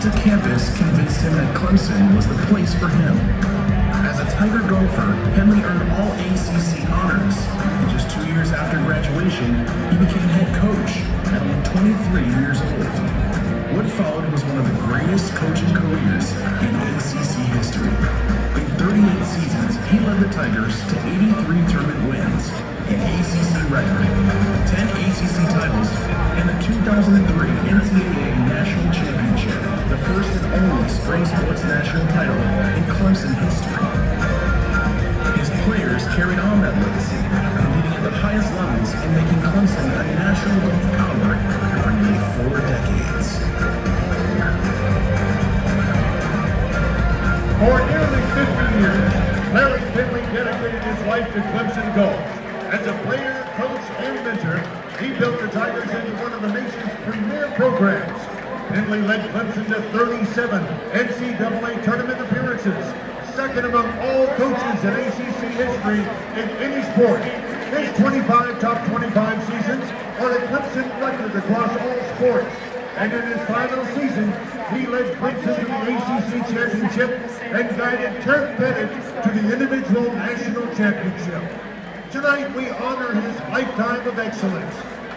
The campus convinced him that Clemson was the place for him. As a Tiger golfer, Henley earned all ACC honors, and just 2 years after graduation, he became head coach at only 23 years old. What followed was one of the greatest coaching careers in ACC history. In 38 seasons, he led the Tigers to 83 tournament wins, an ACC record, 10 ACC titles, and the 2003 NCAA National Championship, the first and only spring sports national title in Clemson history. His players carried on that legacy, competing at the highest levels and making Clemson a national golf power for nearly 4 decades. For nearly 50 years, Larry Finley dedicated his life to Clemson golf. As a player, coach, and mentor, he built the Tigers into one of the nation's premier programs. Finley led Clemson to 37 NCAA tournament appearances, second among all coaches in ACC history in any sport. His 25 top 25 seasons are a Clemson record across all sports. And in his final season, he led Clemson to the ACC championship and guided Turk Bennett to the individual national championship. Tonight, we honor his lifetime of excellence.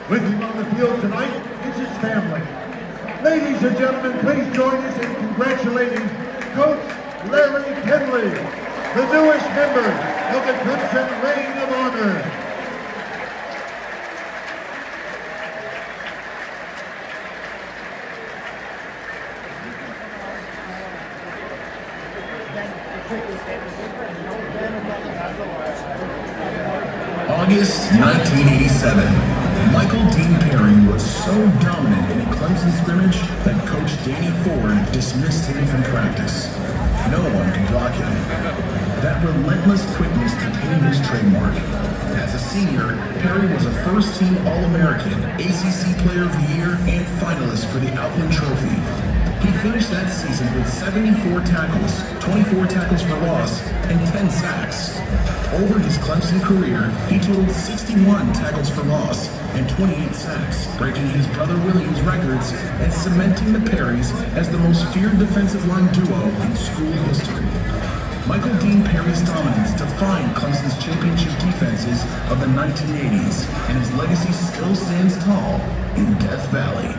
With him on the field tonight is his family. Ladies and gentlemen, please join us in congratulating Coach Larry Finley, the newest member of the Clemson Ring of Honor. August 1987. Michael Dean Perry was so dominant in a Clemson scrimmage that Coach Danny Ford dismissed him from practice. No one could block him. That relentless quickness became his trademark. As a senior, Perry was a first-team All-American, ACC Player of the Year, and finalist for the Outland Trophy. He finished that season with 74 tackles, 24 tackles for loss, and 10 sacks. Over his Clemson career, he totaled 61 tackles for loss and 28 sacks, breaking his brother Williams' records and cementing the Perrys as the most feared defensive line duo in school history. Michael Dean Perry's dominance defined Clemson's championship defenses of the 1980s, and his legacy still stands tall in Death Valley.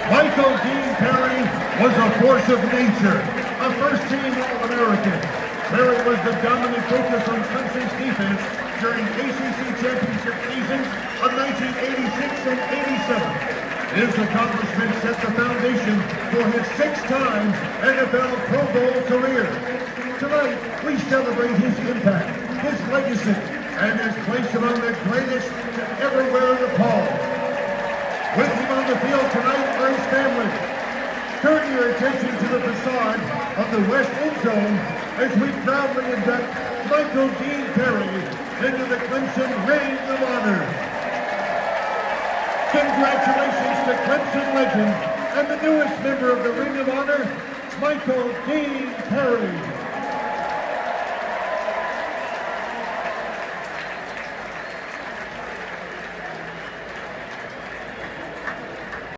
Michael Dean Perry was a force of nature, a first-team All-American. Perry was the dominant focus on Clemson's defense during ACC championship seasons of 1986 and 87. His accomplishment set the foundation for his 6-time NFL Pro Bowl career. Tonight, we celebrate his impact, his legacy, and his place among the greatest to ever wear the pall. With him on the field tonight are his family. Turn your attention to the facade of the West End Zone as we proudly induct Michael Dean Perry into the Clemson Ring of Honor. Congratulations to Clemson legend and the newest member of the Ring of Honor, Michael Dean Perry.